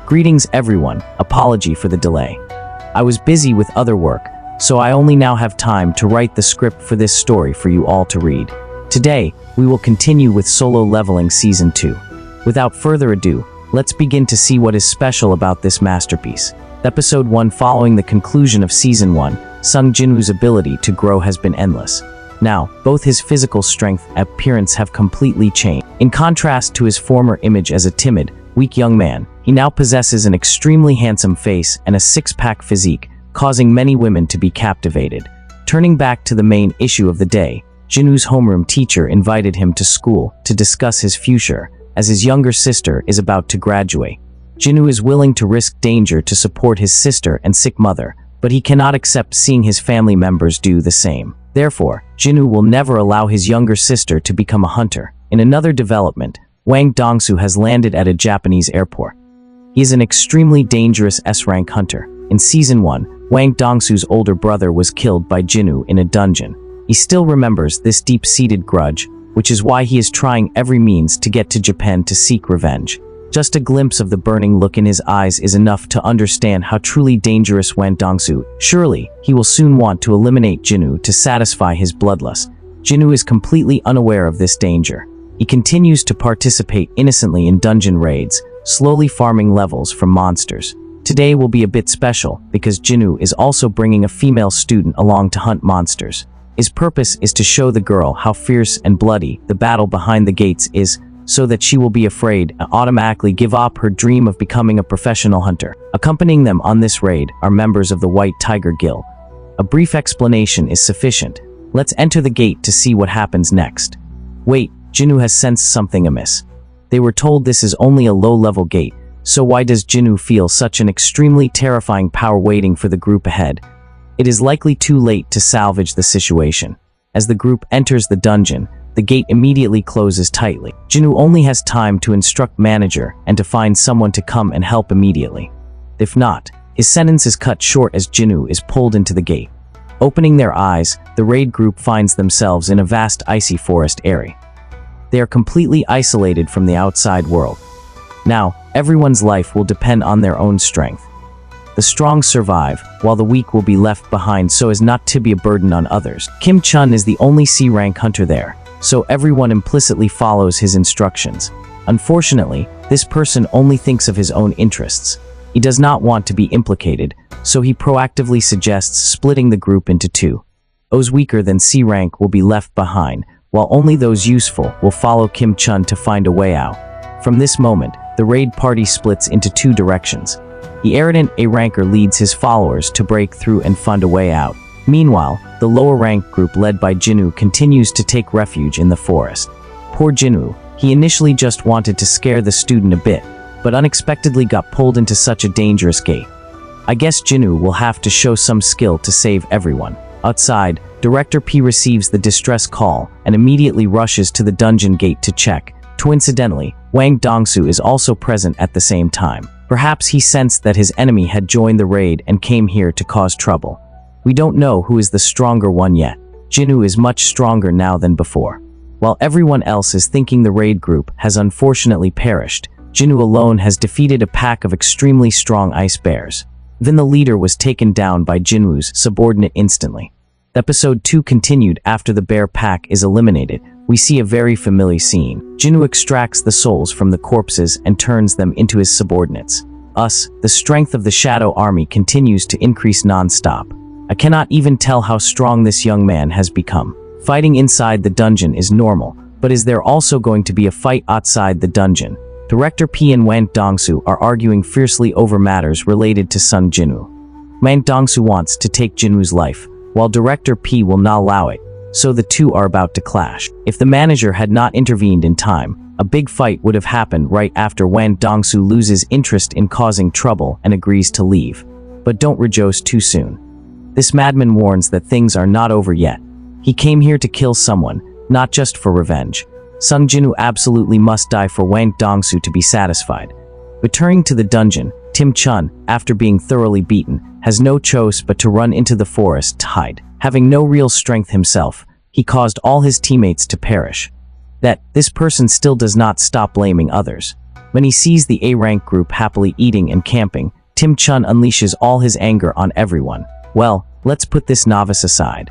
Greetings everyone, apology for the delay. I was busy with other work, so I only now have time to write the script for this story for you all to read. Today, we will continue with Solo Leveling Season 2. Without further ado, let's begin to see what is special about this masterpiece. Episode 1. Following the conclusion of Season 1, Sung Jinwoo's ability to grow has been endless. Now, both his physical strength and appearance have completely changed. In contrast to his former image as a timid, weak young man, he now possesses an extremely handsome face and a six-pack physique, causing many women to be captivated. Turning back to the main issue of the day, Jinwoo's homeroom teacher invited him to school to discuss his future, as his younger sister is about to graduate. Jinwoo is willing to risk danger to support his sister and sick mother, but he cannot accept seeing his family members do the same. Therefore, Jinwoo will never allow his younger sister to become a hunter. In another development, Wang Dongsu has landed at a Japanese airport. He is an extremely dangerous S-rank hunter. In Season 1, Wang Dongsu's older brother was killed by Jinwoo in a dungeon. He still remembers this deep-seated grudge, which is why he is trying every means to get to Japan to seek revenge. Just a glimpse of the burning look in his eyes is enough to understand how truly dangerous Wang Dongsu. Surely, he will soon want to eliminate Jinwoo to satisfy his bloodlust. Jinwoo is completely unaware of this danger. He continues to participate innocently in dungeon raids, slowly farming levels from monsters. Today will be a bit special because Jinwoo is also bringing a female student along to hunt monsters. His purpose is to show the girl how fierce and bloody the battle behind the gates is, so that she will be afraid and automatically give up her dream of becoming a professional hunter. Accompanying them on this raid are members of the White Tiger Guild. A brief explanation is sufficient. Let's enter the gate to see what happens next. Wait, Jinwoo has sensed something amiss. They were told this is only a low-level gate, so why does Jinwoo feel such an extremely terrifying power waiting for the group ahead? It is likely too late to salvage the situation. As the group enters the dungeon, the gate immediately closes tightly. Jinwoo only has time to instruct manager and to find someone to come and help immediately. If not, his sentence is cut short as Jinwoo is pulled into the gate. Opening their eyes, the raid group finds themselves in a vast icy forest area. They are completely isolated from the outside world. Now, everyone's life will depend on their own strength. The strong survive, while the weak will be left behind so as not to be a burden on others. Kim Chun is the only C-rank hunter there, so everyone implicitly follows his instructions. Unfortunately, this person only thinks of his own interests. He does not want to be implicated, so he proactively suggests splitting the group into two. Those weaker than C-rank will be left behind, while only those useful will follow Kim Chun to find a way out. From this moment, the raid party splits into two directions. The arrogant A-ranker leads his followers to break through and find a way out. Meanwhile, the lower rank group led by Jinwoo continues to take refuge in the forest. Poor Jinwoo, he initially just wanted to scare the student a bit, but unexpectedly got pulled into such a dangerous gate. I guess Jinwoo will have to show some skill to save everyone. Outside, Director P receives the distress call and immediately rushes to the dungeon gate to check. Coincidentally, Wang Dongsu is also present at the same time. Perhaps he sensed that his enemy had joined the raid and came here to cause trouble. We don't know who is the stronger one yet. Jinwoo is much stronger now than before. While everyone else is thinking the raid group has unfortunately perished, Jinwoo alone has defeated a pack of extremely strong ice bears. Then the leader was taken down by Jinwoo's subordinate instantly. Episode 2 continued after the bear pack is eliminated. We see a very familiar scene. Jinwoo extracts the souls from the corpses and turns them into his subordinates. Thus, the strength of the Shadow Army continues to increase non-stop. I cannot even tell how strong this young man has become. Fighting inside the dungeon is normal, but is there also going to be a fight outside the dungeon? Director P and Wang Dongsu are arguing fiercely over matters related to Sung Jinwoo. Wang Dongsu wants to take Jinwoo's life, while Director P will not allow it, so the two are about to clash. If the manager had not intervened in time, a big fight would have happened right after Wang Dongsu loses interest in causing trouble and agrees to leave. But don't rejoice too soon. This madman warns that things are not over yet. He came here to kill someone, not just for revenge. Sung Jinwoo absolutely must die for Wang Dongsu to be satisfied. Returning to the dungeon, Kim Chun, after being thoroughly beaten, has no choice but to run into the forest to hide. Having no real strength himself, he caused all his teammates to perish. That this person still does not stop blaming others. When he sees the A-rank group happily eating and camping, Tim Chun unleashes all his anger on everyone. Well, let's put this novice aside.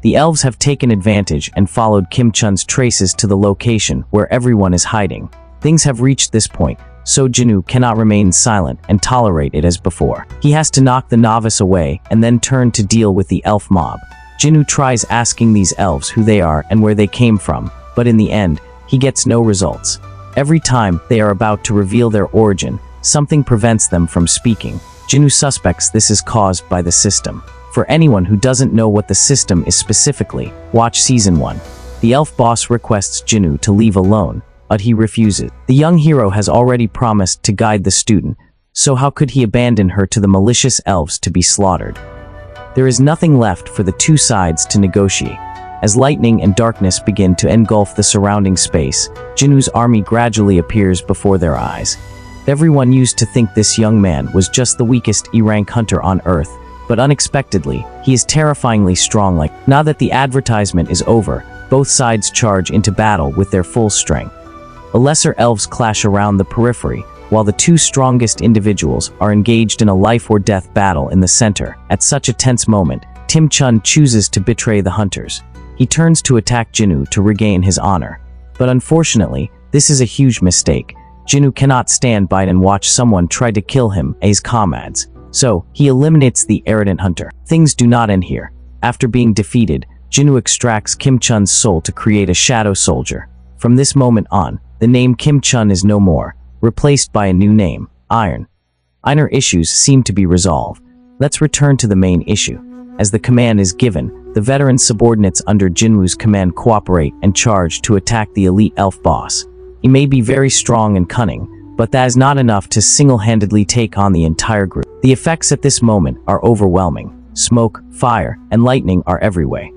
The elves have taken advantage and followed Kim Chun's traces to the location where everyone is hiding. Things have reached this point, so Jinwoo cannot remain silent and tolerate it as before. He has to knock the novice away and then turn to deal with the elf mob. Jinwoo tries asking these elves who they are and where they came from, but in the end, he gets no results. Every time they are about to reveal their origin, something prevents them from speaking. Jinwoo suspects this is caused by the system. For anyone who doesn't know what the system is specifically, watch Season 1. The elf boss requests Jinwoo to leave alone, but he refuses. The young hero has already promised to guide the student, so how could he abandon her to the malicious elves to be slaughtered? There is nothing left for the two sides to negotiate. As lightning and darkness begin to engulf the surrounding space, Jinwoo's army gradually appears before their eyes. Everyone used to think this young man was just the weakest E-rank hunter on Earth, but unexpectedly, he is terrifyingly strong. Now that the advertisement is over, both sides charge into battle with their full strength. The lesser elves clash around the periphery, while the two strongest individuals are engaged in a life-or-death battle in the center. At such a tense moment, Tim Chun chooses to betray the hunters. He turns to attack Jinwoo to regain his honor. But unfortunately, this is a huge mistake. Jinwoo cannot stand by and watch someone try to kill him and his comrades. So, he eliminates the arrogant hunter. Things do not end here. After being defeated, Jinwoo extracts Kim Chun's soul to create a shadow soldier. From this moment on, the name Kim Chun is no more, replaced by a new name, Iron. Inner issues seem to be resolved. Let's return to the main issue. As the command is given, the veteran subordinates under Jinwoo's command cooperate and charge to attack the elite elf boss. He may be very strong and cunning, but that is not enough to single-handedly take on the entire group. The effects at this moment are overwhelming. Smoke, fire, and lightning are everywhere.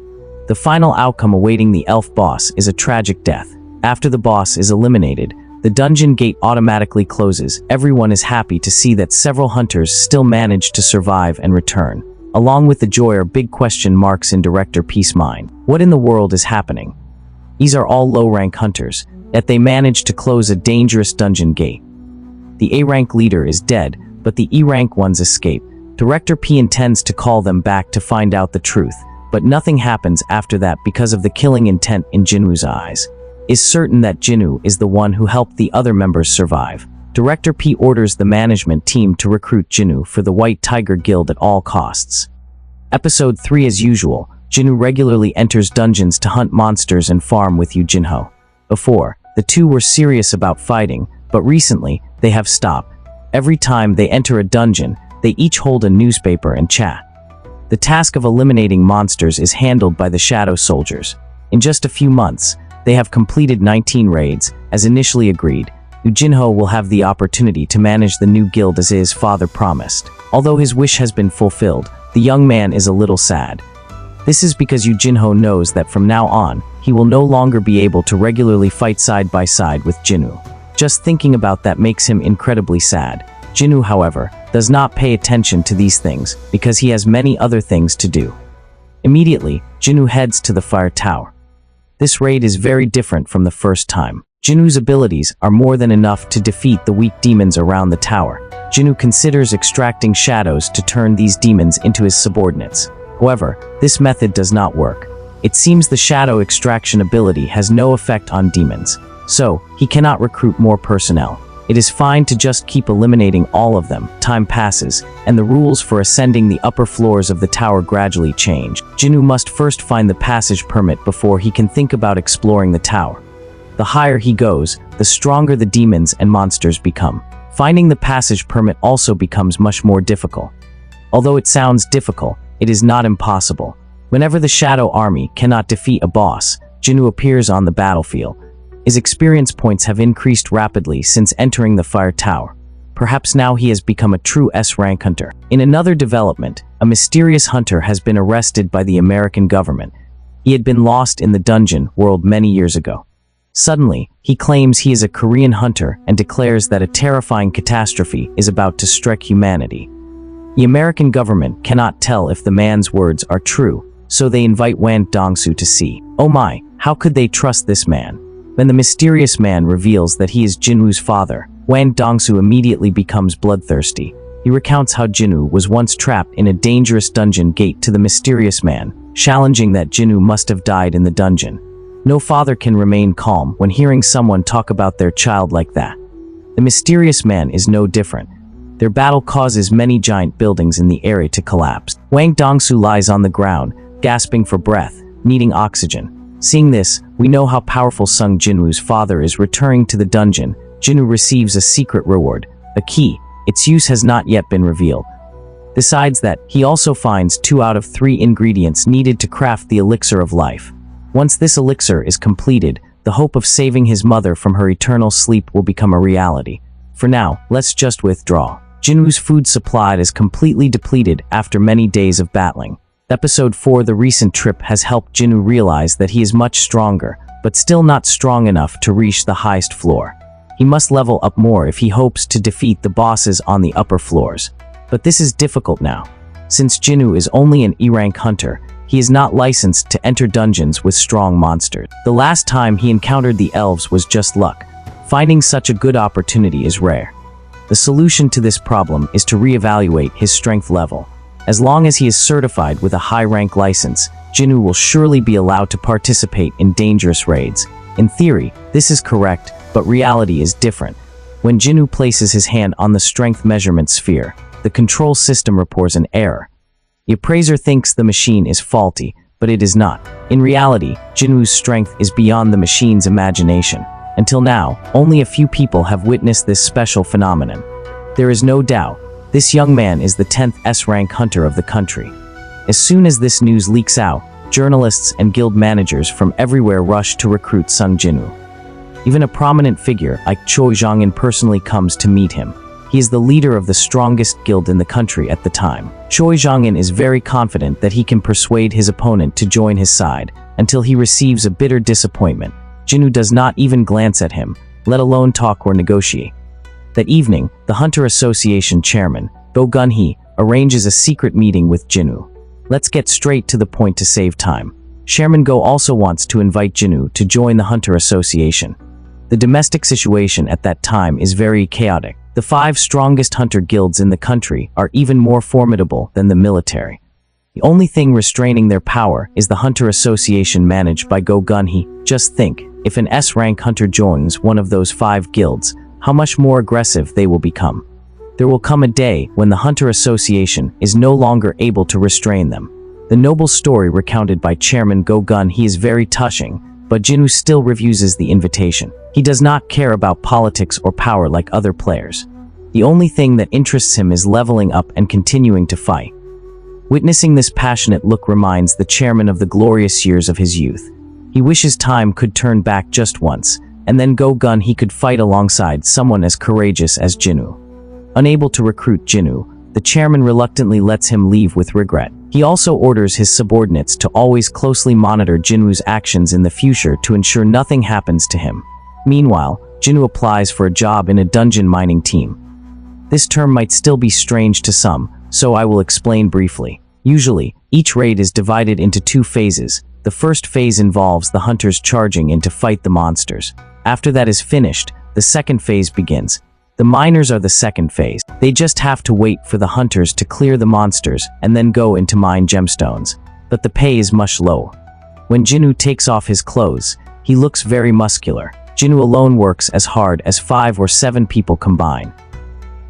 The final outcome awaiting the elf boss is a tragic death. After the boss is eliminated, the dungeon gate automatically closes. Everyone is happy to see that several hunters still manage to survive and return. Along with the joy are big question marks in Director P's mind. What in the world is happening? These are all low-rank hunters, yet they managed to close a dangerous dungeon gate. The A-rank leader is dead, but the E-rank ones escape. Director P intends to call them back to find out the truth, but nothing happens after that because of the killing intent in Jinwoo's eyes. Is certain that Jinwoo is the one who helped the other members survive. Director P orders the management team to recruit Jinwoo for the White Tiger Guild at all costs. Episode 3. As usual, Jinwoo regularly enters dungeons to hunt monsters and farm with Yu Jinho. Before, the two were serious about fighting, but recently, they have stopped. Every time they enter a dungeon, they each hold a newspaper and chat. The task of eliminating monsters is handled by the shadow soldiers. In just a few months, they have completed 19 raids, as initially agreed. Yu Jinho will have the opportunity to manage the new guild as his father promised. Although his wish has been fulfilled, the young man is a little sad. This is because Yu Jinho knows that from now on, he will no longer be able to regularly fight side by side with Jinwoo. Just thinking about that makes him incredibly sad. Jinwoo, however, does not pay attention to these things because he has many other things to do. Immediately, Jinwoo heads to the fire tower. This raid is very different from the first time. Jinwoo's abilities are more than enough to defeat the weak demons around the tower. Jinwoo considers extracting shadows to turn these demons into his subordinates. However, this method does not work. It seems the shadow extraction ability has no effect on demons, so he cannot recruit more personnel. It is fine to just keep eliminating all of them. Time passes, and the rules for ascending the upper floors of the tower gradually change. Jinwoo must first find the passage permit before he can think about exploring the tower. The higher he goes, the stronger the demons and monsters become. Finding the passage permit also becomes much more difficult. Although it sounds difficult, it is not impossible. Whenever the Shadow Army cannot defeat a boss, Jinwoo appears on the battlefield. His experience points have increased rapidly since entering the fire tower. Perhaps now he has become a true S-rank hunter. In another development, a mysterious hunter has been arrested by the American government. He had been lost in the dungeon world many years ago. Suddenly, he claims he is a Korean hunter and declares that a terrifying catastrophe is about to strike humanity. The American government cannot tell if the man's words are true, so they invite Wan Dongsu to see. Oh my, how could they trust this man? When the mysterious man reveals that he is Jinwoo's father, Wang Dongsu immediately becomes bloodthirsty. He recounts how Jinwoo was once trapped in a dangerous dungeon gate to the mysterious man, challenging that Jinwoo must have died in the dungeon. No father can remain calm when hearing someone talk about their child like that. The mysterious man is no different. Their battle causes many giant buildings in the area to collapse. Wang Dongsu lies on the ground, gasping for breath, needing oxygen. Seeing this, we know how powerful Sung Jinwoo's father is. Returning to the dungeon, Jinwoo receives a secret reward, a key. Its use has not yet been revealed. Besides that, he also finds 2 out of 3 ingredients needed to craft the elixir of life. Once this elixir is completed, the hope of saving his mother from her eternal sleep will become a reality. For now, let's just withdraw. Jinwoo's food supply is completely depleted after many days of battling. Episode 4. The recent trip has helped Jinwoo realize that he is much stronger, but still not strong enough to reach the highest floor. He must level up more if he hopes to defeat the bosses on the upper floors. But this is difficult now. Since Jinwoo is only an E-rank hunter, he is not licensed to enter dungeons with strong monsters. The last time he encountered the elves was just luck. Finding such a good opportunity is rare. The solution to this problem is to reevaluate his strength level. As long as he is certified with a high-rank license, Jinwoo will surely be allowed to participate in dangerous raids. In theory, this is correct, but reality is different. When Jinwoo places his hand on the strength measurement sphere, the control system reports an error. The appraiser thinks the machine is faulty, but it is not. In reality, Jinwoo's strength is beyond the machine's imagination. Until now, only a few people have witnessed this special phenomenon. There is no doubt, this young man is the 10th S-rank hunter of the country. As soon as this news leaks out, journalists and guild managers from everywhere rush to recruit Sung Jinwoo. Even a prominent figure like Choi Zhongin personally comes to meet him. He is the leader of the strongest guild in the country at the time. Choi Zhongin is very confident that he can persuade his opponent to join his side, until he receives a bitter disappointment. Jinwoo does not even glance at him, let alone talk or negotiate. That evening, the Hunter Association chairman, Go Gun-hee, arranges a secret meeting with Jinwoo. Let's get straight to the point to save time. Chairman Go also wants to invite Jinwoo to join the Hunter Association. The domestic situation at that time is very chaotic. The 5 strongest hunter guilds in the country are even more formidable than the military. The only thing restraining their power is the Hunter Association managed by Go Gun-hee. Just think, if an S-rank hunter joins one of those 5 guilds, how much more aggressive they will become. There will come a day when the Hunter Association is no longer able to restrain them. The noble story recounted by Chairman Go Gun-hee is very touching, but Jinwoo still refuses the invitation. He does not care about politics or power like other players. The only thing that interests him is leveling up and continuing to fight. Witnessing this passionate look reminds the chairman of the glorious years of his youth. He wishes time could turn back just once, and then Go Gun-hee could fight alongside someone as courageous as Jinwoo. Unable to recruit Jinwoo, the chairman reluctantly lets him leave with regret. He also orders his subordinates to always closely monitor Jinwoo's actions in the future to ensure nothing happens to him. Meanwhile, Jinwoo applies for a job in a dungeon mining team. This term might still be strange to some, so I will explain briefly. Usually, each raid is divided into 2 phases. The first phase involves the hunters charging in to fight the monsters. After that is finished, the second phase begins. The miners are the second phase. They just have to wait for the hunters to clear the monsters and then go in to mine gemstones. But the pay is much lower. When Jinwoo takes off his clothes, he looks very muscular. Jinwoo alone works as hard as 5 or 7 people combined.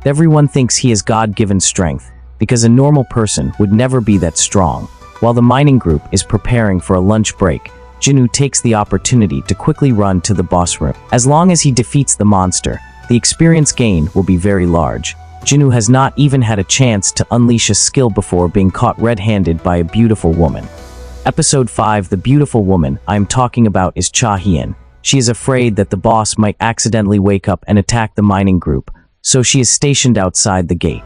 Everyone thinks he has God-given strength, because a normal person would never be that strong. While the mining group is preparing for a lunch break, Jinwoo takes the opportunity to quickly run to the boss room. As long as he defeats the monster, the experience gained will be very large. Jinwoo has not even had a chance to unleash a skill before being caught red-handed by a beautiful woman. Episode 5. The beautiful woman I am talking about is Cha Hien. She is afraid that the boss might accidentally wake up and attack the mining group, so she is stationed outside the gate.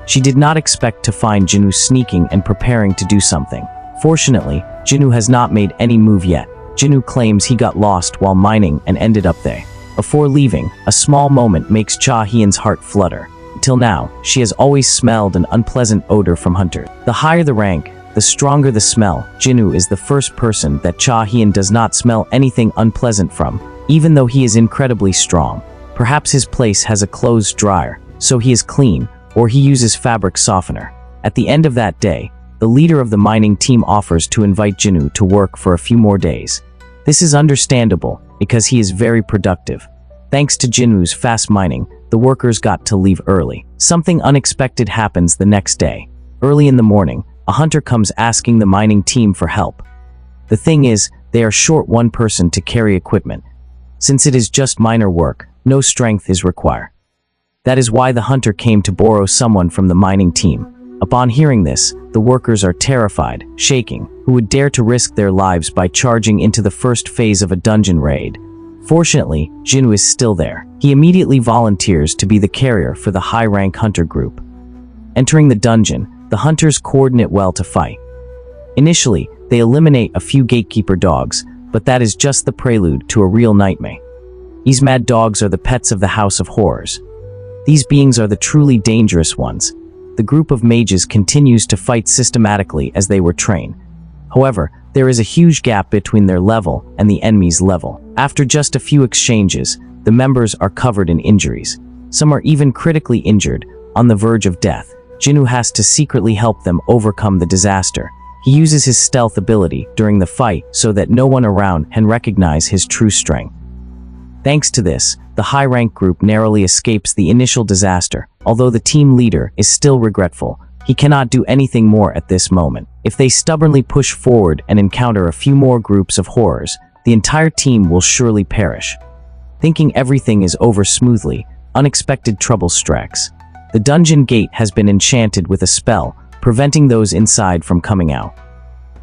She did not expect to find Jinwoo sneaking and preparing to do something. Fortunately, Jinwoo has not made any move yet. Jinwoo claims he got lost while mining and ended up there. Before leaving, a small moment makes Cha Hien's heart flutter. Till now, she has always smelled an unpleasant odor from hunters. The higher the rank, the stronger the smell. Jinwoo is the first person that Cha Hien does not smell anything unpleasant from, even though he is incredibly strong. Perhaps his place has a clothes dryer, so he is clean, or he uses fabric softener. At the end of that day, the leader of the mining team offers to invite Jinwoo to work for a few more days. This is understandable, because he is very productive. Thanks to Jinwoo's fast mining, the workers got to leave early. Something unexpected happens the next day. Early in the morning, a hunter comes asking the mining team for help. The thing is, they are short one person to carry equipment. Since it is just minor work, no strength is required. That is why the hunter came to borrow someone from the mining team. Upon hearing this, the workers are terrified, shaking, who would dare to risk their lives by charging into the first phase of a dungeon raid. Fortunately, Jinwoo is still there. He immediately volunteers to be the carrier for the high-rank hunter group. Entering the dungeon, the hunters coordinate well to fight. Initially, they eliminate a few gatekeeper dogs, but that is just the prelude to a real nightmare. These mad dogs are the pets of the House of Horrors. These beings are the truly dangerous ones. The group of mages continues to fight systematically as they were trained. However, there is a huge gap between their level and the enemy's level. After just a few exchanges, the members are covered in injuries. Some are even critically injured, on the verge of death. Jinwoo has to secretly help them overcome the disaster. He uses his stealth ability during the fight so that no one around can recognize his true strength. Thanks to this, the high-rank group narrowly escapes the initial disaster. Although the team leader is still regretful, he cannot do anything more at this moment. If they stubbornly push forward and encounter a few more groups of horrors, the entire team will surely perish. Thinking everything is over smoothly, unexpected trouble strikes. The dungeon gate has been enchanted with a spell, preventing those inside from coming out.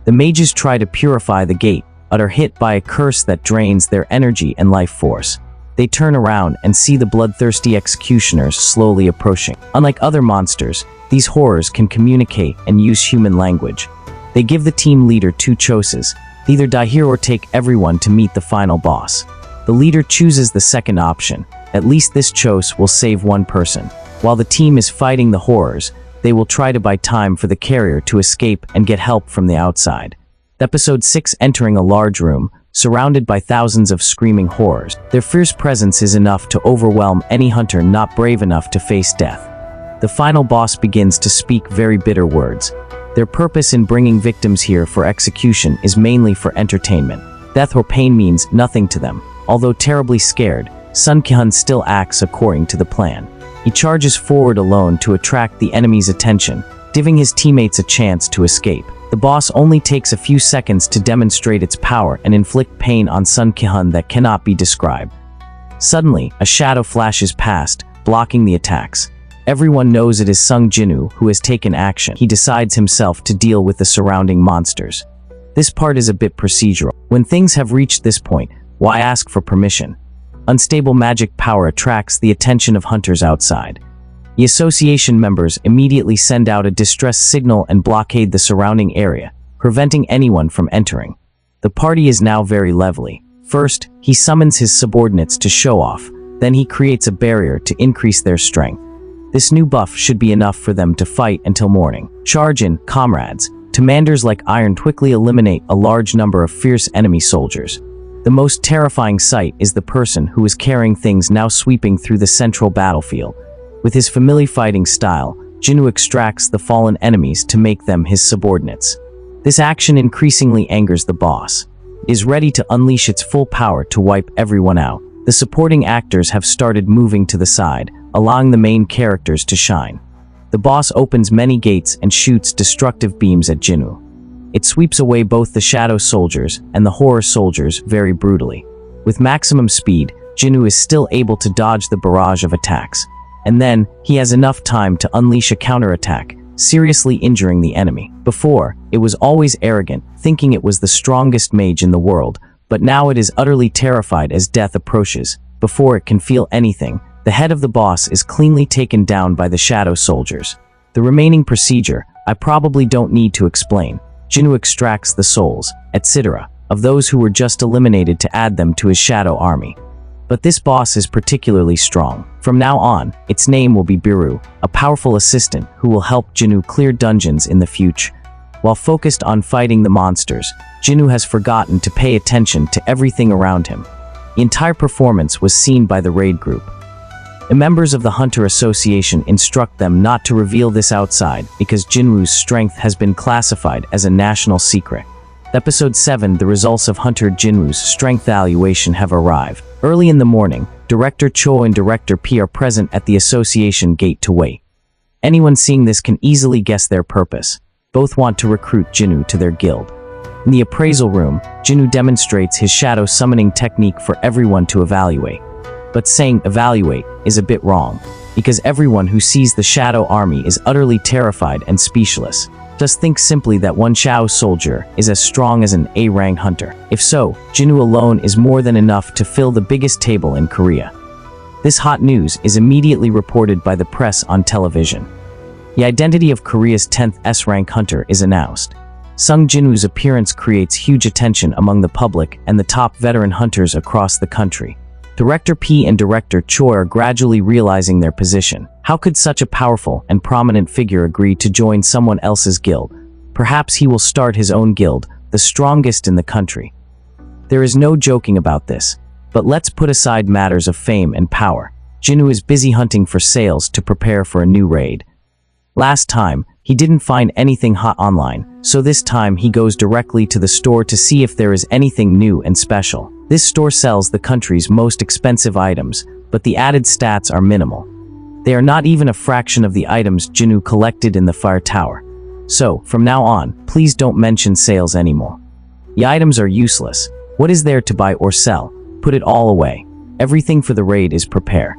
The mages try to purify the gate, but are hit by a curse that drains their energy and life force. They turn around and see the bloodthirsty executioners slowly approaching. Unlike other monsters, these horrors can communicate and use human language. They give the team leader two choices: either die here or take everyone to meet the final boss. The leader chooses the second option. At least this choice will save one person. While the team is fighting the horrors, they will try to buy time for the carrier to escape and get help from the outside. Episode 6: Entering a large room, surrounded by thousands of screaming horrors. Their fierce presence is enough to overwhelm any hunter not brave enough to face death. The final boss begins to speak very bitter words. Their purpose in bringing victims here for execution is mainly for entertainment. Death or pain means nothing to them. Although terribly scared, Sun Ki-hun still acts according to the plan. He charges forward alone to attract the enemy's attention, giving his teammates a chance to escape. The boss only takes a few seconds to demonstrate its power and inflict pain on Sun Ki-hun that cannot be described. Suddenly, a shadow flashes past, blocking the attacks. Everyone knows it is Sung Jinwoo who has taken action. He decides himself to deal with the surrounding monsters. This part is a bit procedural. When things have reached this point, why ask for permission? Unstable magic power attracts the attention of hunters outside. The association members immediately send out a distress signal and blockade the surrounding area, preventing anyone from entering. The party is now very lively. First, he summons his subordinates to show off, then he creates a barrier to increase their strength. This new buff should be enough for them to fight until morning. Charge in, comrades. Commanders like Iron quickly eliminate a large number of fierce enemy soldiers. The most terrifying sight is the person who is carrying things now sweeping through the central battlefield. With his familiar fighting style, Jinwoo extracts the fallen enemies to make them his subordinates. This action increasingly angers the boss. It is ready to unleash its full power to wipe everyone out. The supporting actors have started moving to the side, allowing the main characters to shine. The boss opens many gates and shoots destructive beams at Jinwoo. It sweeps away both the shadow soldiers and the horror soldiers very brutally. With maximum speed, Jinwoo is still able to dodge the barrage of attacks. And then, he has enough time to unleash a counterattack, seriously injuring the enemy. Before, it was always arrogant, thinking it was the strongest mage in the world, but now it is utterly terrified as death approaches. Before it can feel anything, the head of the boss is cleanly taken down by the shadow soldiers. The remaining procedure, I probably don't need to explain. Jinwoo extracts the souls, etc., of those who were just eliminated to add them to his shadow army. But this boss is particularly strong. From now on, its name will be Biru, a powerful assistant who will help Jinwoo clear dungeons in the future. While focused on fighting the monsters, Jinwoo has forgotten to pay attention to everything around him. The entire performance was seen by the raid group. The members of the Hunter Association instruct them not to reveal this outside because Jinwoo's strength has been classified as a national secret. Episode 7, the results of Hunter Jinwoo's strength evaluation have arrived. Early in the morning, Director Cho and Director P are present at the association gate to wait. Anyone seeing this can easily guess their purpose. Both want to recruit Jinwoo to their guild. In the appraisal room, Jinwoo demonstrates his shadow summoning technique for everyone to evaluate. But saying evaluate is a bit wrong, because everyone who sees the Shadow Army is utterly terrified and speechless. Just think simply that one Shadow soldier is as strong as an A-rank hunter. If so, Jinwoo alone is more than enough to fill the biggest table in Korea. This hot news is immediately reported by the press on television. The identity of Korea's 10th S-rank hunter is announced. Sung Jinwoo's appearance creates huge attention among the public and the top veteran hunters across the country. Director P and Director Choi are gradually realizing their position. How could such a powerful and prominent figure agree to join someone else's guild? Perhaps he will start his own guild, the strongest in the country. There is no joking about this, but let's put aside matters of fame and power. Jinwoo is busy hunting for sales to prepare for a new raid. Last time, he didn't find anything hot online, so this time he goes directly to the store to see if there is anything new and special. This store sells the country's most expensive items, but the added stats are minimal. They are not even a fraction of the items Jinwoo collected in the fire tower. So, from now on, please don't mention sales anymore. The items are useless. What is there to buy or sell? Put it all away. Everything for the raid is prepared.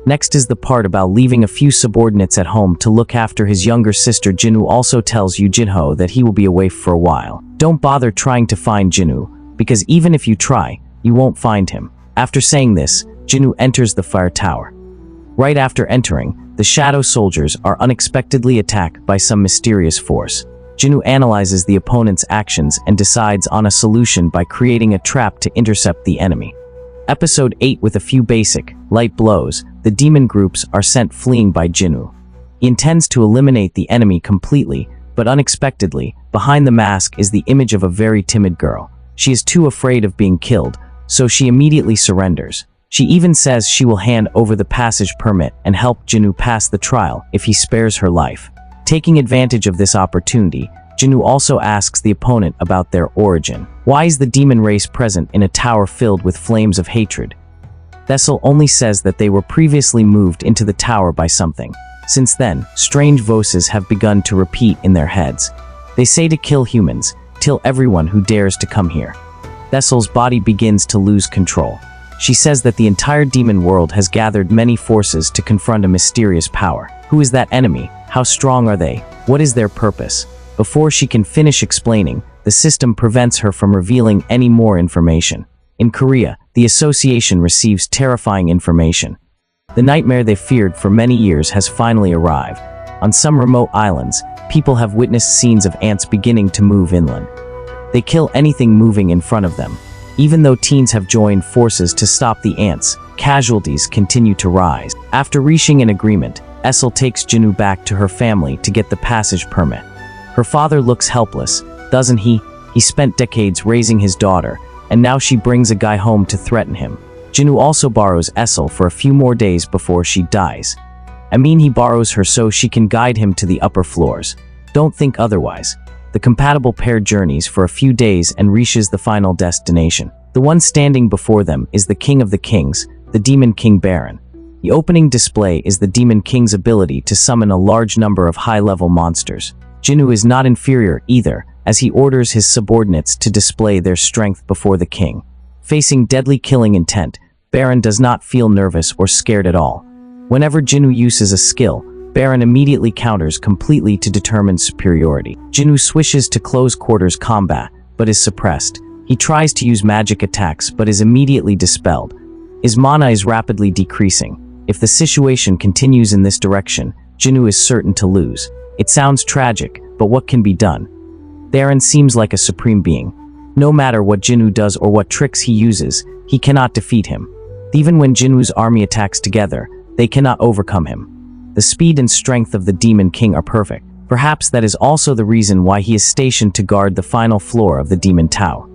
Next is the part about leaving a few subordinates at home to look after his younger sister. Jinwoo also tells Yoo Jinho that he will be away for a while. Don't bother trying to find Jinwoo, because even if you try, you won't find him. After saying this, Jinwoo enters the fire tower. Right after entering, the shadow soldiers are unexpectedly attacked by some mysterious force. Jinwoo analyzes the opponent's actions and decides on a solution by creating a trap to intercept the enemy. Episode 8, with a few basic, light blows, the demon groups are sent fleeing by Jinwoo. He intends to eliminate the enemy completely, but unexpectedly, behind the mask is the image of a very timid girl. She is too afraid of being killed, so she immediately surrenders. She even says she will hand over the passage permit and help Jinwoo pass the trial if he spares her life. Taking advantage of this opportunity, Jinwoo also asks the opponent about their origin. Why is the demon race present in a tower filled with flames of hatred? Thessel only says that they were previously moved into the tower by something. Since then, strange voices have begun to repeat in their heads. They say to kill humans, kill everyone who dares to come here. Thessel's body begins to lose control. She says that the entire demon world has gathered many forces to confront a mysterious power. Who is that enemy? How strong are they? What is their purpose? Before she can finish explaining, the system prevents her from revealing any more information. In Korea, the association receives terrifying information. The nightmare they feared for many years has finally arrived. On some remote islands, people have witnessed scenes of ants beginning to move inland. They kill anything moving in front of them. Even though teens have joined forces to stop the ants, casualties continue to rise. After reaching an agreement, Essel takes Jinwoo back to her family to get the passage permit. Her father looks helpless, doesn't he? He spent decades raising his daughter, and now she brings a guy home to threaten him. Jinwoo also borrows Essel for a few more days before she dies. I mean, he borrows her so she can guide him to the upper floors. Don't think otherwise. The compatible pair journeys for a few days and reaches the final destination. The one standing before them is the King of the Kings, the Demon King Baron. The opening display is the Demon King's ability to summon a large number of high-level monsters. Jinwoo is not inferior either, as he orders his subordinates to display their strength before the king. Facing deadly killing intent, Baron does not feel nervous or scared at all. Whenever Jinwoo uses a skill, Baron immediately counters completely to determine superiority. Jinwoo switches to close quarters combat, but is suppressed. He tries to use magic attacks but is immediately dispelled. His mana is rapidly decreasing. If the situation continues in this direction, Jinwoo is certain to lose. It sounds tragic, but what can be done? Baron seems like a supreme being. No matter what Jinwoo does or what tricks he uses, he cannot defeat him. Even when Jinwoo's army attacks together, they cannot overcome him. The speed and strength of the Demon King are perfect. Perhaps that is also the reason why he is stationed to guard the final floor of the Demon Tower.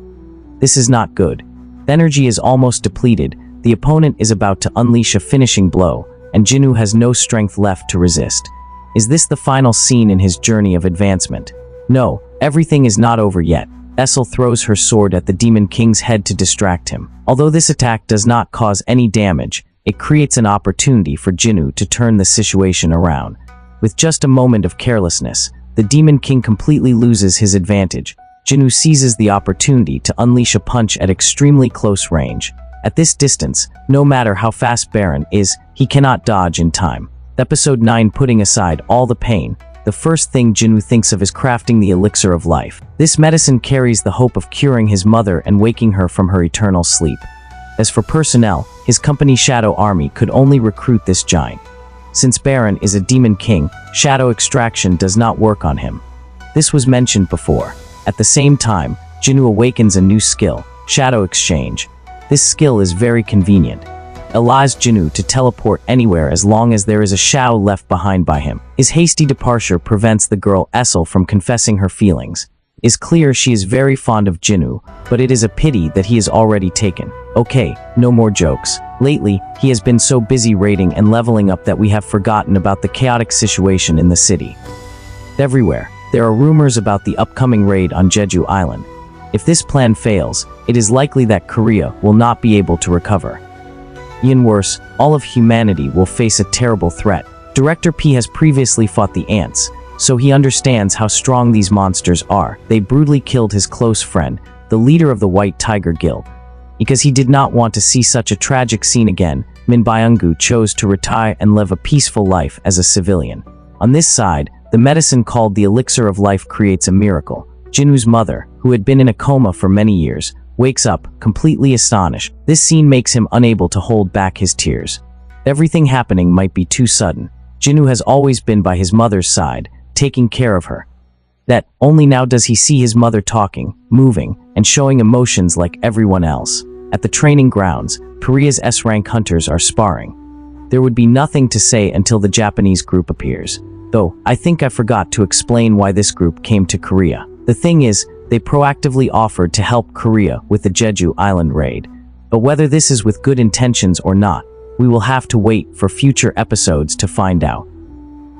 This is not good. The energy is almost depleted. The opponent is about to unleash a finishing blow, and Jinwoo has no strength left to resist. Is this the final scene in his journey of advancement? No, everything is not over yet. Essel throws her sword at the Demon King's head to distract him. Although this attack does not cause any damage, it creates an opportunity for Jinwoo to turn the situation around. With just a moment of carelessness, the Demon King completely loses his advantage. Jinwoo seizes the opportunity to unleash a punch at extremely close range. At this distance, no matter how fast Baron is, he cannot dodge in time. Episode 9. Putting aside all the pain, the first thing Jinwoo thinks of is crafting the elixir of life. This medicine carries the hope of curing his mother and waking her from her eternal sleep. As for personnel, his company Shadow Army could only recruit this giant. Since Baron is a Demon King, shadow extraction does not work on him. This was mentioned before. At the same time, Jinwoo awakens a new skill, Shadow Exchange. This skill is very convenient. It allows Jinwoo to teleport anywhere as long as there is a Shao left behind by him. His hasty departure prevents the girl Essel from confessing her feelings. It is clear she is very fond of Jinwoo, but it is a pity that he is already taken. Okay, no more jokes. Lately, he has been so busy raiding and leveling up that we have forgotten about the chaotic situation in the city. Everywhere, there are rumors about the upcoming raid on Jeju Island. If this plan fails, it is likely that Korea will not be able to recover. Even worse, all of humanity will face a terrible threat. Director P has previously fought the ants, so he understands how strong these monsters are. They brutally killed his close friend, the leader of the White Tiger Guild. Because he did not want to see such a tragic scene again, Min Byung-gu chose to retire and live a peaceful life as a civilian. On this side, the medicine called the Elixir of Life creates a miracle. Jinwoo's mother, who had been in a coma for many years, wakes up, completely astonished. This scene makes him unable to hold back his tears. Everything happening might be too sudden. Jinwoo has always been by his mother's side, taking care of her. That only now does he see his mother talking, moving, and showing emotions like everyone else. At the training grounds, Korea's S-rank hunters are sparring. There would be nothing to say until the Japanese group appears. Though, I think I forgot to explain why this group came to Korea. The thing is, they proactively offered to help Korea with the Jeju Island raid. But whether this is with good intentions or not, we will have to wait for future episodes to find out.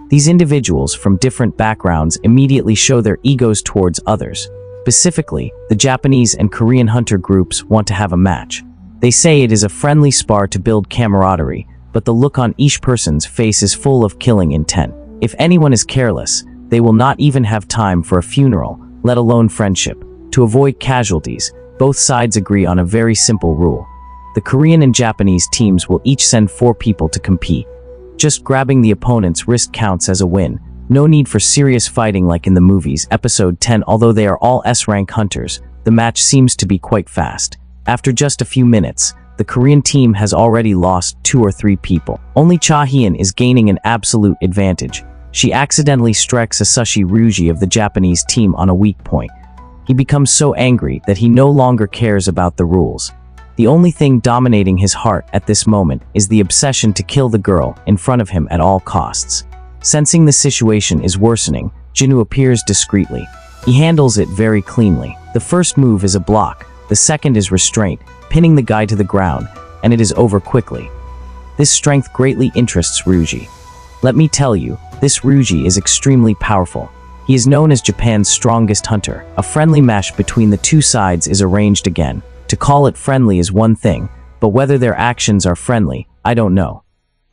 These individuals from different backgrounds immediately show their egos towards others. Specifically, the Japanese and Korean hunter groups want to have a match. They say it is a friendly spar to build camaraderie, but the look on each person's face is full of killing intent. If anyone is careless, they will not even have time for a funeral, let alone friendship. To avoid casualties, both sides agree on a very simple rule. The Korean and Japanese teams will each send 4 people to compete. Just grabbing the opponent's wrist counts as a win. No need for serious fighting like in the movies. Episode 10. Although they are all S-rank hunters, the match seems to be quite fast. After just a few minutes, the Korean team has already lost 2 or 3 people. Only Cha Hyun is gaining an absolute advantage. She accidentally strikes Asushi Ryuji of the Japanese team on a weak point. He becomes so angry that he no longer cares about the rules. The only thing dominating his heart at this moment is the obsession to kill the girl in front of him at all costs. Sensing the situation is worsening, Jinwoo appears discreetly. He handles it very cleanly. The first move is a block, the second is restraint, pinning the guy to the ground, and it is over quickly. This strength greatly interests Ryuji. Let me tell you, this Ryuji is extremely powerful. He is known as Japan's strongest hunter. A friendly match between the two sides is arranged again. To call it friendly is one thing, but whether their actions are friendly, I don't know.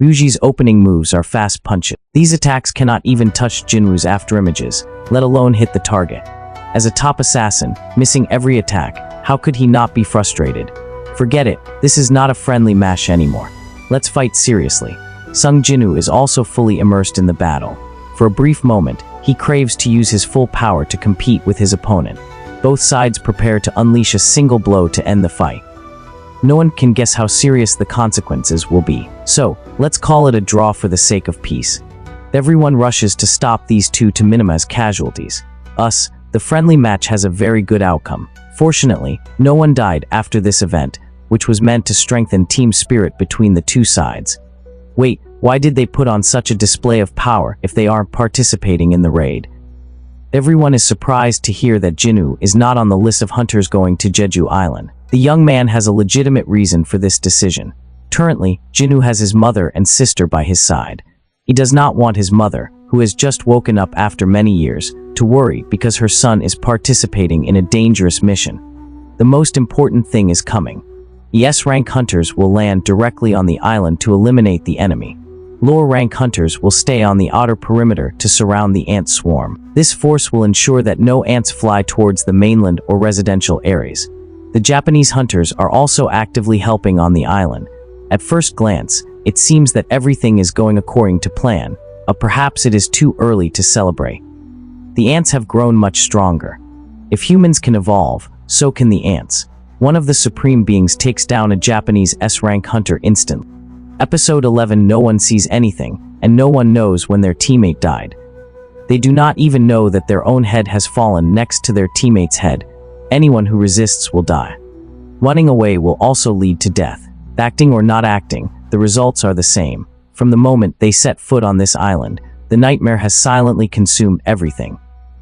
Ryuji's opening moves are fast punches. These attacks cannot even touch Jinwoo's afterimages, let alone hit the target. As a top assassin, missing every attack, how could he not be frustrated? Forget it, this is not a friendly match anymore. Let's fight seriously. Sung Jinwoo is also fully immersed in the battle. For a brief moment, he craves to use his full power to compete with his opponent. Both sides prepare to unleash a single blow to end the fight. No one can guess how serious the consequences will be. So, let's call it a draw for the sake of peace. Everyone rushes to stop these two to minimize casualties. The friendly match has a very good outcome. Fortunately, no one died after this event, which was meant to strengthen team spirit between the two sides. Wait, why did they put on such a display of power if they aren't participating in the raid? Everyone is surprised to hear that Jinwoo is not on the list of hunters going to Jeju Island. The young man has a legitimate reason for this decision. Currently, Jinwoo has his mother and sister by his side. He does not want his mother, who has just woken up after many years, to worry because her son is participating in a dangerous mission. The most important thing is coming. The S-rank hunters will land directly on the island to eliminate the enemy. Lower-rank hunters will stay on the outer perimeter to surround the ant swarm. This force will ensure that no ants fly towards the mainland or residential areas. The Japanese hunters are also actively helping on the island. At first glance, it seems that everything is going according to plan, but perhaps it is too early to celebrate. The ants have grown much stronger. If humans can evolve, so can the ants. One of the supreme beings takes down a Japanese S-rank hunter instantly. Episode 11. No one sees anything, and no one knows when their teammate died. They do not even know that their own head has fallen next to their teammate's head. Anyone who resists will die. Running away will also lead to death. Acting or not acting, the results are the same. From the moment they set foot on this island, the nightmare has silently consumed everything.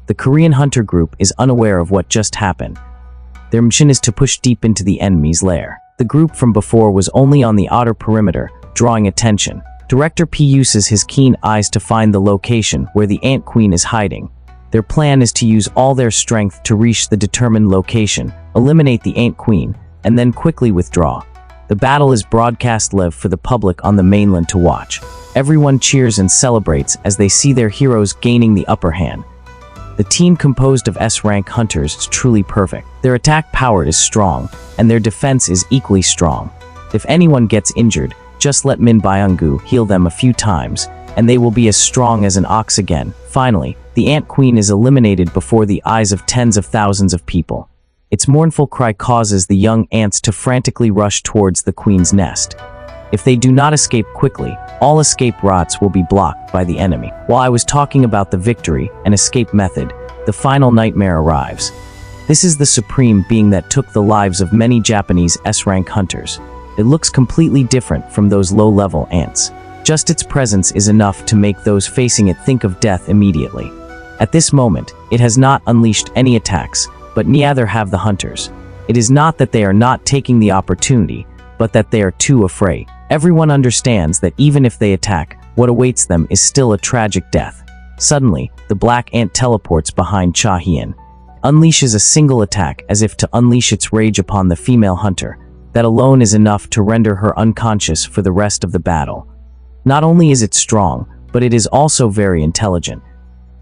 The Korean hunter group is unaware of what just happened. Their mission is to push deep into the enemy's lair. The group from before was only on the outer perimeter, drawing attention. Director P uses his keen eyes to find the location where the Ant Queen is hiding. Their plan is to use all their strength to reach the determined location, eliminate the Ant Queen, and then quickly withdraw. The battle is broadcast live for the public on the mainland to watch. Everyone cheers and celebrates as they see their heroes gaining the upper hand. The team composed of S-rank hunters is truly perfect. Their attack power is strong, and their defense is equally strong. If anyone gets injured, just let Min Byung-gu heal them a few times, and they will be as strong as an ox again. Finally, the Ant Queen is eliminated before the eyes of tens of thousands of people. Its mournful cry causes the young ants to frantically rush towards the queen's nest. If they do not escape quickly, all escape routes will be blocked by the enemy. While I was talking about the victory and escape method, the final nightmare arrives. This is the supreme being that took the lives of many Japanese S-rank hunters. It looks completely different from those low-level ants. Just its presence is enough to make those facing it think of death immediately. At this moment, it has not unleashed any attacks, but neither have the hunters. It is not that they are not taking the opportunity, but that they are too afraid. Everyone understands that even if they attack, what awaits them is still a tragic death. Suddenly, the black ant teleports behind Cha Hien, unleashes a single attack as if to unleash its rage upon the female hunter. That alone is enough to render her unconscious for the rest of the battle. Not only is it strong, but it is also very intelligent.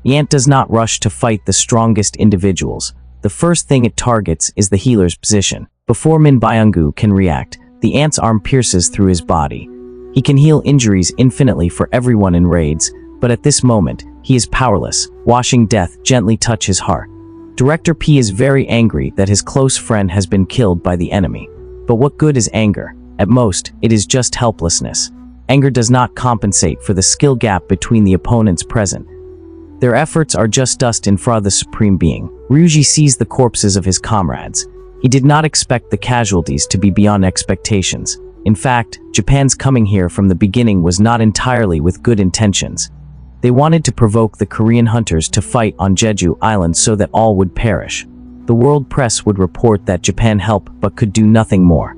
The ant does not rush to fight the strongest individuals. The first thing it targets is the healer's position. Before Min Byung-gu can react, the ant's arm pierces through his body. He can heal injuries infinitely for everyone in raids, but at this moment, he is powerless, watching death gently touch his heart. Director P is very angry that his close friend has been killed by the enemy. But what good is anger? At most, it is just helplessness. Anger does not compensate for the skill gap between the opponents present. Their efforts are just dust in front of the supreme being. Ryuji sees the corpses of his comrades. He did not expect the casualties to be beyond expectations. In fact, Japan's coming here from the beginning was not entirely with good intentions. They wanted to provoke the Korean hunters to fight on Jeju Island so that all would perish. The world press would report that Japan helped but could do nothing more.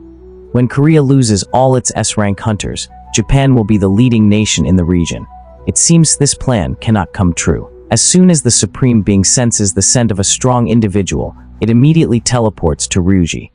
When Korea loses all its S-rank hunters, Japan will be the leading nation in the region. It seems this plan cannot come true. As soon as the supreme being senses the scent of a strong individual, it immediately teleports to Ryuji.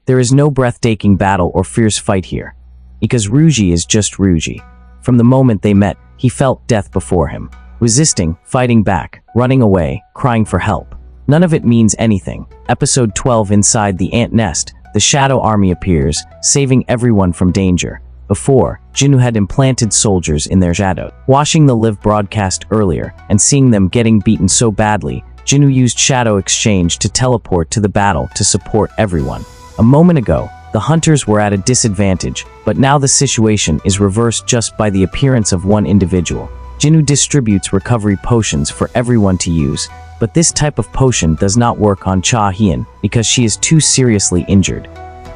There is no breathtaking battle or fierce fight here, because Ryuji is just Ryuji. From the moment they met, he felt death before him. Resisting, fighting back, running away, crying for help. None of it means anything. Episode 12. Inside the ant nest, the Shadow Army appears, saving everyone from danger. Before, Jinwoo had implanted soldiers in their shadow. Watching the live broadcast earlier, and seeing them getting beaten so badly, Jinwoo used Shadow Exchange to teleport to the battle to support everyone. A moment ago, the hunters were at a disadvantage, but now the situation is reversed just by the appearance of one individual. Jinwoo distributes recovery potions for everyone to use, but this type of potion does not work on Cha Hien because she is too seriously injured.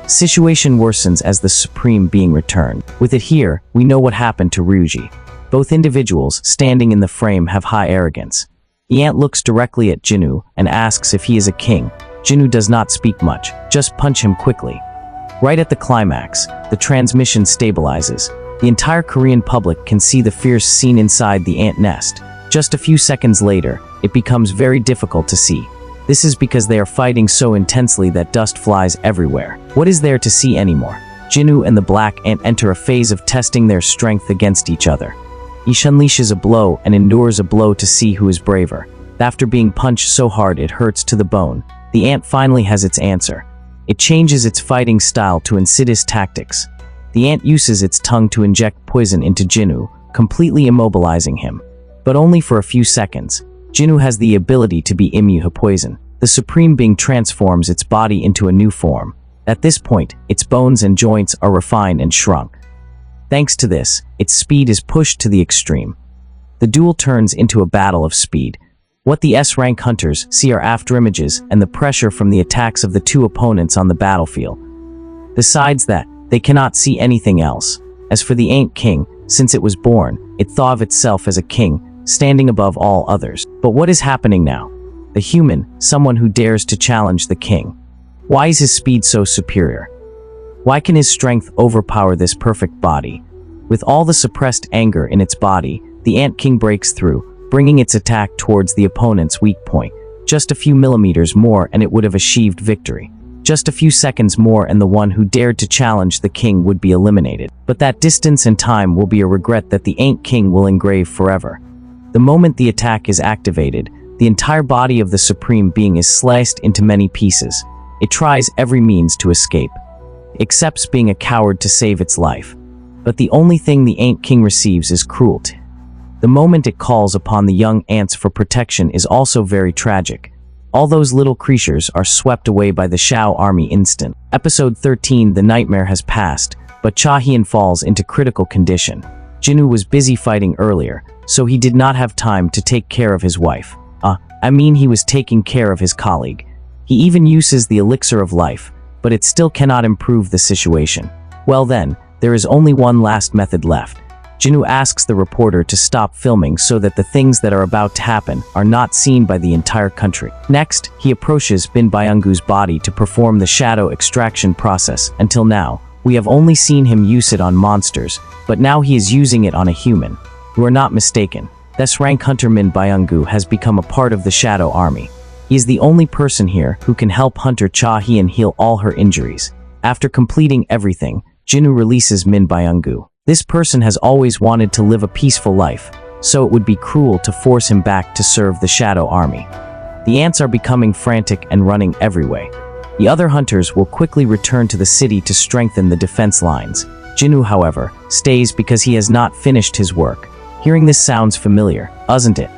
Situation worsens as the supreme being returned. With it here, we know what happened to Ryuji. Both individuals standing in the frame have high arrogance. The ant looks directly at Jinwoo and asks if he is a king. Jinwoo does not speak much, just punch him quickly. Right at the climax, the transmission stabilizes. The entire Korean public can see the fierce scene inside the ant nest. Just a few seconds later, it becomes very difficult to see. This is because they are fighting so intensely that dust flies everywhere. What is there to see anymore? Jinwoo and the black ant enter a phase of testing their strength against each other. Each unleashes a blow and endures a blow to see who is braver. After being punched so hard it hurts to the bone, the ant finally has its answer. It changes its fighting style to insidious tactics. The ant uses its tongue to inject poison into Jinwoo, completely immobilizing him. But only for a few seconds. Jinwoo has the ability to be immune to poison. The Supreme Being transforms its body into a new form. At this point, its bones and joints are refined and shrunk. Thanks to this, its speed is pushed to the extreme. The duel turns into a battle of speed. What the S-rank hunters see are afterimages and the pressure from the attacks of the two opponents on the battlefield. Besides that, they cannot see anything else. As for the Ant King, since it was born, it thought of itself as a king, standing above all others. But what is happening now? The human, someone who dares to challenge the king. Why is his speed so superior? Why can his strength overpower this perfect body? With all the suppressed anger in its body, the Ant King breaks through, bringing its attack towards the opponent's weak point. Just a few millimeters more and it would have achieved victory. Just a few seconds more and the one who dared to challenge the king would be eliminated. But that distance and time will be a regret that the Ant King will engrave forever. The moment the attack is activated, the entire body of the Supreme Being is sliced into many pieces. It tries every means to escape. It accepts being a coward to save its life. But the only thing the Ant King receives is cruelty. The moment it calls upon the young ants for protection is also very tragic. All those little creatures are swept away by the Shao army instant. Episode 13, the nightmare has passed, but Cha Hyun falls into critical condition. Jinwoo was busy fighting earlier, so he did not have time to take care of his wife. He was taking care of his colleague. He even uses the elixir of life, but it still cannot improve the situation. Well then, there is only one last method left. Jinwoo asks the reporter to stop filming so that the things that are about to happen are not seen by the entire country. Next, he approaches Min Byung-goo's body to perform the shadow extraction process. Until now, we have only seen him use it on monsters, but now he is using it on a human. You are not mistaken. S-rank hunter Min Byung-goo has become a part of the Shadow Army. He is the only person here who can help Hunter Cha Hyun heal all her injuries. After completing everything, Jinwoo releases Min Byung-goo. This person has always wanted to live a peaceful life, so it would be cruel to force him back to serve the Shadow Army. The ants are becoming frantic and running every way. The other hunters will quickly return to the city to strengthen the defense lines. Jinwoo, however, stays because he has not finished his work. Hearing this sounds familiar, doesn't it?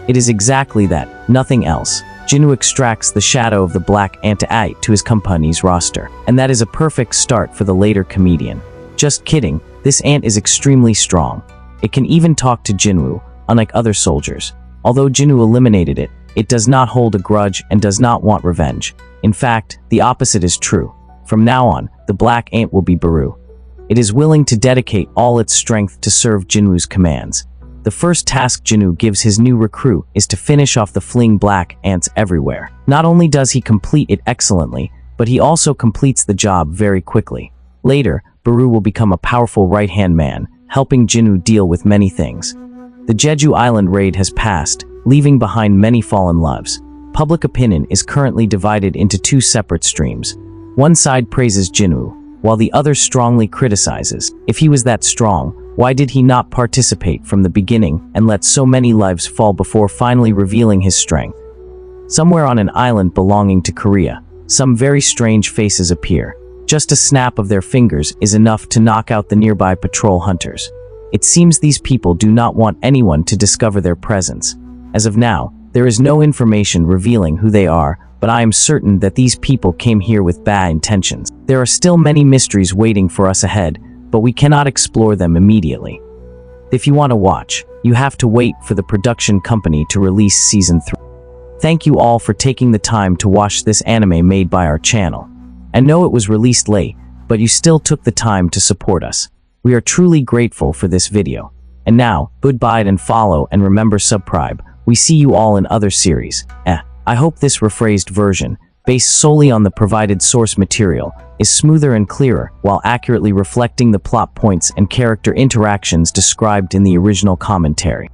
It is exactly that, nothing else. Jinwoo extracts the shadow of the black ant to add to his company's roster, and that is a perfect start for the later comedian. Just kidding, this ant is extremely strong. It can even talk to Jinwoo, unlike other soldiers. Although Jinwoo eliminated it, it does not hold a grudge and does not want revenge. In fact, the opposite is true. From now on, the black ant will be Baru. It is willing to dedicate all its strength to serve Jinwoo's commands. The first task Jinwoo gives his new recruit is to finish off the fleeing black ants everywhere. Not only does he complete it excellently, but he also completes the job very quickly. Later, Baru will become a powerful right-hand man, helping Jinwoo deal with many things. The Jeju Island raid has passed, leaving behind many fallen lives. Public opinion is currently divided into two separate streams. One side praises Jinwoo, while the other strongly criticizes. If he was that strong, why did he not participate from the beginning and let so many lives fall before finally revealing his strength? Somewhere on an island belonging to Korea, some very strange faces appear. Just a snap of their fingers is enough to knock out the nearby patrol hunters. It seems these people do not want anyone to discover their presence. As of now, there is no information revealing who they are, but I am certain that these people came here with bad intentions. There are still many mysteries waiting for us ahead, but we cannot explore them immediately. If you want to watch, you have to wait for the production company to release Season 3. Thank you all for taking the time to watch this anime made by our channel. I know it was released late, but you still took the time to support us. We are truly grateful for this video. And now, goodbye and follow and remember subscribe. We see you all in other series. I hope this rephrased version based solely on the provided source material, is smoother and clearer, while accurately reflecting the plot points and character interactions described in the original commentary.